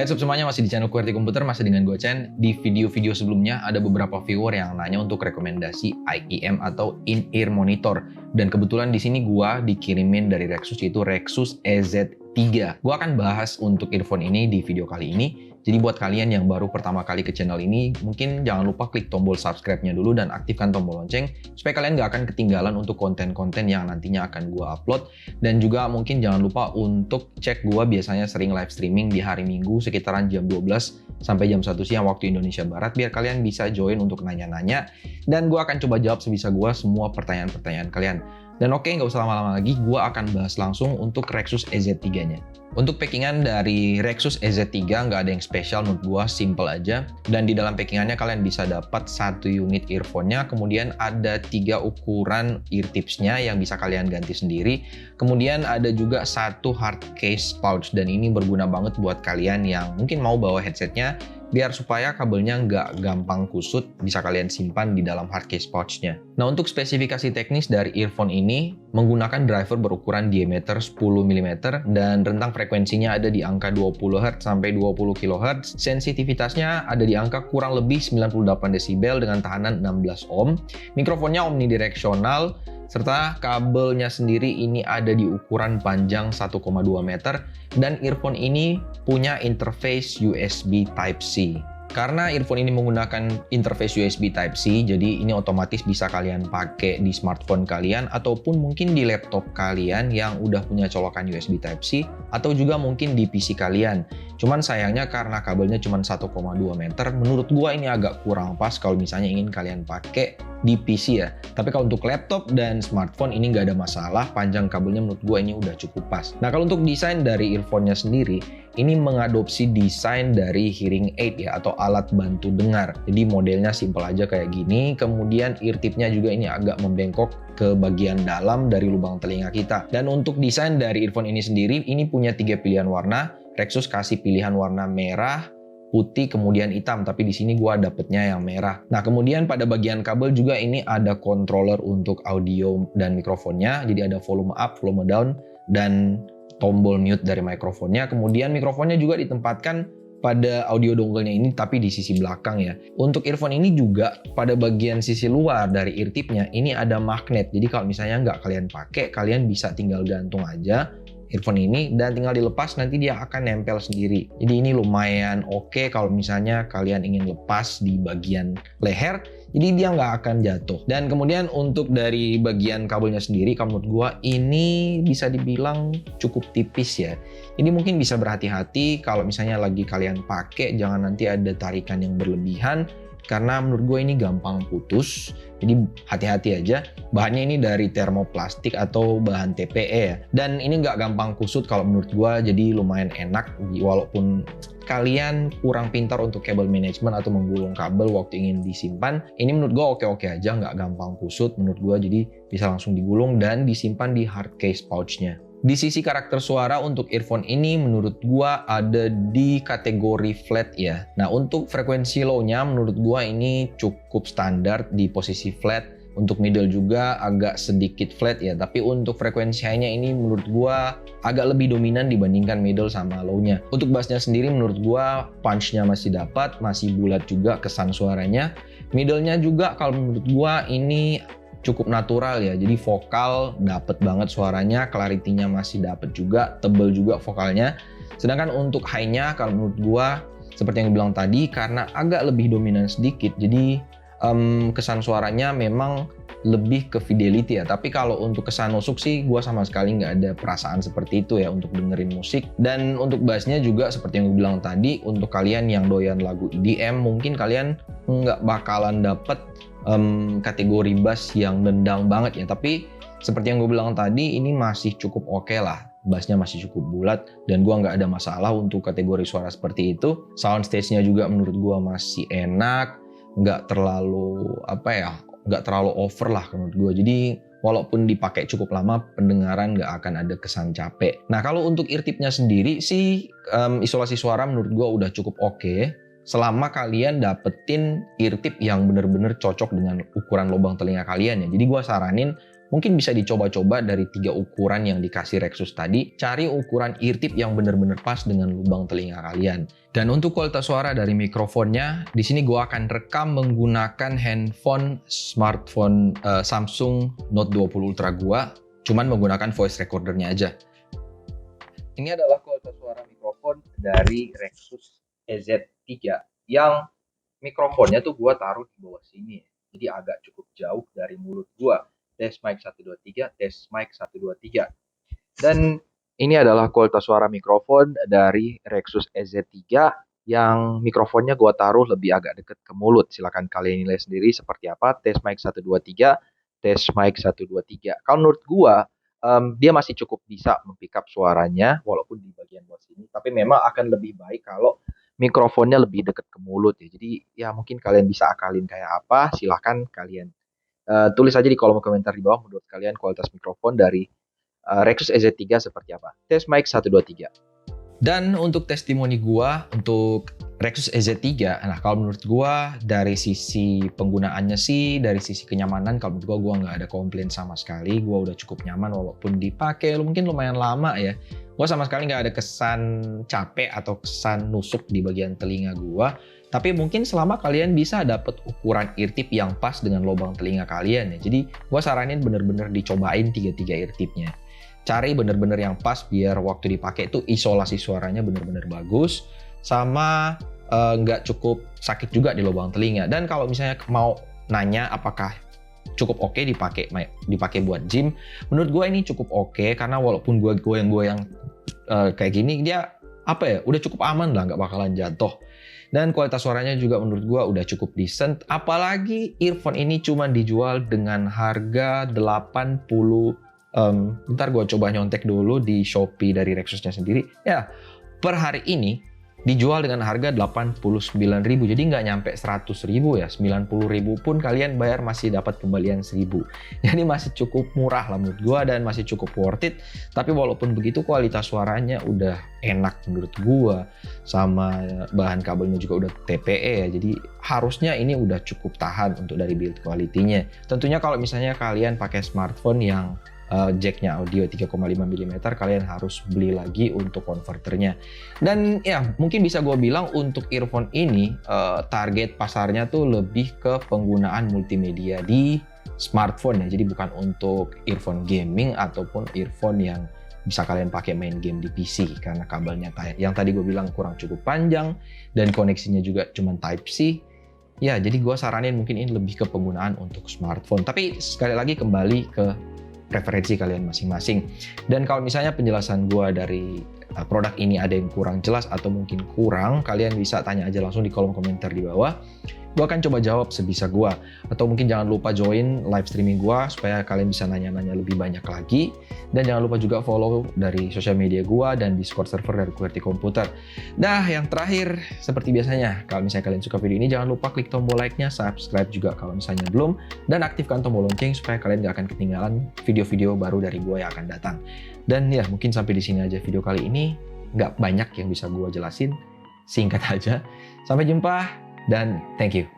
Heads up semuanya, masih di channel QWERTY Komputer, masih dengan gue Chen. Di video-video sebelumnya ada beberapa viewer yang nanya untuk rekomendasi IEM atau in-ear monitor. Dan kebetulan di sini gue dikirimin dari Rexus, yaitu Rexus EZ3. Gue akan bahas untuk earphone ini di video kali ini. Jadi buat kalian yang baru pertama kali ke channel ini, mungkin jangan lupa klik tombol subscribe-nya dulu dan aktifkan tombol lonceng supaya kalian nggak akan ketinggalan untuk konten-konten yang nantinya akan gue upload. Dan juga mungkin jangan lupa untuk cek gue biasanya sering live streaming di hari Minggu sekitaran jam 12 sampai jam 1 siang waktu Indonesia Barat, biar kalian bisa join untuk nanya-nanya. Dan gue akan coba jawab sebisa gue semua pertanyaan-pertanyaan kalian. Dan oke, nggak usah lama-lama lagi, gue akan bahas langsung untuk Rexus EZ3-nya. Untuk packingan dari Rexus EZ3 nggak ada yang spesial menurut gue, simple aja. Dan di dalam packingannya kalian bisa dapat satu unit earphone-nya, kemudian ada 3 ukuran ear tips-nya yang bisa kalian ganti sendiri. Kemudian ada juga satu hard case pouch, dan ini berguna banget buat kalian yang mungkin mau bawa headsetnya, biar supaya kabelnya nggak gampang kusut, bisa kalian simpan di dalam hard case pouch-nya. Nah, untuk spesifikasi teknis dari earphone ini menggunakan driver berukuran diameter 10 mm dan rentang frekuensinya ada di angka 20 Hz sampai 20 kHz. Sensitivitasnya ada di angka kurang lebih 98 desibel dengan tahanan 16 ohm. Mikrofonnya omnidirectional, serta kabelnya sendiri ini ada di ukuran panjang 1,2 meter dan earphone ini punya interface USB Type-C. Karena earphone ini menggunakan interface USB Type-C, jadi ini otomatis bisa kalian pakai di smartphone kalian ataupun mungkin di laptop kalian yang udah punya colokan USB Type-C atau juga mungkin di PC kalian. Cuman sayangnya karena kabelnya cuma 1,2 meter, menurut gua ini agak kurang pas kalau misalnya ingin kalian pakai di PC ya. Tapi kalau untuk laptop dan smartphone ini nggak ada masalah, panjang kabelnya menurut gua ini udah cukup pas. Nah, kalau untuk desain dari earphone-nya sendiri, ini mengadopsi desain dari hearing aid ya, atau alat bantu dengar. Jadi modelnya simple aja kayak gini, kemudian ear tip-nya juga ini agak membengkok ke bagian dalam dari lubang telinga kita. Dan untuk desain dari earphone ini sendiri, ini punya 3 pilihan warna. Rexus kasih pilihan warna merah, putih, kemudian hitam, tapi di sini gua dapetnya yang merah. Nah, kemudian pada bagian kabel juga ini ada controller untuk audio dan mikrofonnya. Jadi ada volume up, volume down, dan tombol mute dari mikrofonnya. Kemudian mikrofonnya juga ditempatkan pada audio dongle-nya ini, tapi di sisi belakang ya. Untuk earphone ini juga pada bagian sisi luar dari ear tip-nya ini ada magnet. Jadi kalau misalnya nggak kalian pakai, kalian bisa tinggal gantung aja earphone ini dan tinggal dilepas, nanti dia akan nempel sendiri. Jadi ini lumayan oke kalau misalnya kalian ingin lepas di bagian leher, jadi dia nggak akan jatuh. Dan kemudian untuk dari bagian kabelnya sendiri, kalau menurut gua ini bisa dibilang cukup tipis ya. Jadi mungkin bisa berhati-hati kalau misalnya lagi kalian pakai, jangan nanti ada tarikan yang berlebihan, karena menurut gue ini gampang putus. Jadi hati-hati aja. Bahannya ini dari termoplastik atau bahan TPE ya. Dan ini nggak gampang kusut kalau menurut gue, jadi lumayan enak. Walaupun kalian kurang pintar untuk kabel management atau menggulung kabel waktu ingin disimpan, ini menurut gue oke-oke aja, nggak gampang kusut menurut gue. Jadi bisa langsung digulung dan disimpan di hard case pouch-nya. Di sisi karakter suara untuk earphone ini menurut gua ada di kategori flat ya. Nah, untuk frekuensi low-nya menurut gua ini cukup standar di posisi flat. Untuk middle juga agak sedikit flat ya, tapi untuk frekuensi high-nya ini menurut gua agak lebih dominan dibandingkan middle sama low-nya. Untuk bass-nya sendiri menurut gua punch-nya masih dapat, masih bulat juga kesan suaranya. Middle-nya juga kalau menurut gua ini cukup natural ya, jadi vokal dapet banget suaranya, clarity-nya masih dapet juga, tebel juga vokalnya. Sedangkan untuk high-nya kalau menurut gua seperti yang gue bilang tadi, karena agak lebih dominan sedikit, jadi kesan suaranya memang lebih ke fidelity ya. Tapi kalau untuk kesan nusuk sih gua sama sekali nggak ada perasaan seperti itu ya untuk dengerin musik. Dan untuk bassnya juga seperti yang gue bilang tadi, untuk kalian yang doyan lagu EDM mungkin kalian nggak bakalan dapet kategori bass yang nendang banget ya. Tapi seperti yang gue bilang tadi, ini masih cukup oke lah. Bassnya masih cukup bulat dan gua nggak ada masalah untuk kategori suara seperti itu. Soundstage-nya juga menurut gua masih enak, nggak terlalu nggak terlalu over lah menurut gua. Jadi walaupun dipakai cukup lama, pendengaran nggak akan ada kesan capek. Nah, kalau untuk ear tip-nya sendiri sih isolasi suara menurut gua udah cukup oke. Selama kalian dapetin ear tip yang bener-bener cocok dengan ukuran lubang telinga kalian ya. Jadi gua saranin mungkin bisa dicoba-coba dari 3 ukuran yang dikasih Rexus tadi. Cari ukuran ear tip yang benar-benar pas dengan lubang telinga kalian. Dan untuk kualitas suara dari mikrofonnya, di sini gue akan rekam menggunakan smartphone Samsung Note 20 Ultra gue, cuman menggunakan voice recordernya aja. Ini adalah kualitas suara mikrofon dari Rexus EZ3 yang mikrofonnya tuh gue taruh di bawah sini, jadi agak cukup jauh dari mulut gue. Tes mic 123, tes mic 123. Dan ini adalah kualitas suara mikrofon dari Rexus EZ3 yang mikrofonnya gue taruh lebih agak deket ke mulut. Silahkan kalian nilai sendiri seperti apa. Tes mic 123, tes mic 123. Kalau menurut gue, dia masih cukup bisa mempick up suaranya walaupun di bagian bawah sini. Tapi memang akan lebih baik kalau mikrofonnya lebih dekat ke mulut ya. Jadi ya mungkin kalian bisa akalin kayak apa. Silahkan kalian tulis aja di kolom komentar di bawah menurut kalian kualitas mikrofon dari Rexus EZ3 seperti apa. Tes mic 123. Dan untuk testimoni gua untuk Rexus EZ3, nah kalau menurut gua dari sisi penggunaannya sih, dari sisi kenyamanan, kalau menurut gua nggak ada komplain sama sekali. Gua udah cukup nyaman walaupun dipakai mungkin lumayan lama ya. Gua sama sekali nggak ada kesan capek atau kesan nusuk di bagian telinga gua. Tapi mungkin selama kalian bisa dapat ukuran ear tip yang pas dengan lubang telinga kalian ya. Jadi gue saranin bener-bener dicobain 3 ear tipnya. Cari bener-bener yang pas biar waktu dipakai itu isolasi suaranya bener-bener bagus. Sama nggak cukup sakit juga di lubang telinga. Dan kalau misalnya mau nanya apakah cukup oke dipakai buat gym, menurut gue ini cukup oke karena walaupun gue goyang kayak gini, dia udah cukup aman lah, nggak bakalan jatuh. Dan kualitas suaranya juga menurut gue udah cukup decent. Apalagi earphone ini cuma dijual dengan harga 80. Bentar gue coba nyontek dulu di Shopee dari Rexusnya sendiri. Ya, per hari ini dijual dengan harga 89.000. Jadi nggak nyampe 100.000 ya. 90.000 pun kalian bayar masih dapat kembalian 1.000. Jadi masih cukup murah lah menurut gua dan masih cukup worth it. Tapi walaupun begitu kualitas suaranya udah enak menurut gua. Sama bahan kabelnya juga udah TPE ya. Jadi harusnya ini udah cukup tahan untuk dari build quality-nya. Tentunya kalau misalnya kalian pakai smartphone yang jacknya audio 3,5 mm, kalian harus beli lagi untuk konverternya. Dan ya mungkin bisa gue bilang untuk earphone ini target pasarnya tuh lebih ke penggunaan multimedia di smartphone ya. Jadi bukan untuk earphone gaming ataupun earphone yang bisa kalian pakai main game di PC karena kabelnya yang tadi gue bilang kurang cukup panjang dan koneksinya juga cuma Type-C. Ya, jadi gue saranin mungkin ini lebih ke penggunaan untuk smartphone. Tapi sekali lagi kembali ke preferensi kalian masing-masing. Dan kalau misalnya penjelasan gue dari produk ini ada yang kurang jelas atau mungkin kurang, kalian bisa tanya aja langsung di kolom komentar di bawah. Gue akan coba jawab sebisa gue. Atau mungkin jangan lupa join live streaming gue supaya kalian bisa nanya-nanya lebih banyak lagi. Dan jangan lupa juga follow dari sosial media gue dan Discord server dari QWERTY Komputer. Nah, yang terakhir seperti biasanya, kalau misalnya kalian suka video ini jangan lupa klik tombol like-nya, subscribe juga kalau misalnya belum, dan aktifkan tombol lonceng supaya kalian gak akan ketinggalan video-video baru dari gue yang akan datang. Dan ya mungkin sampai di sini aja video kali ini. Nggak banyak yang bisa gue jelasin, singkat aja. Sampai jumpa dan thank you.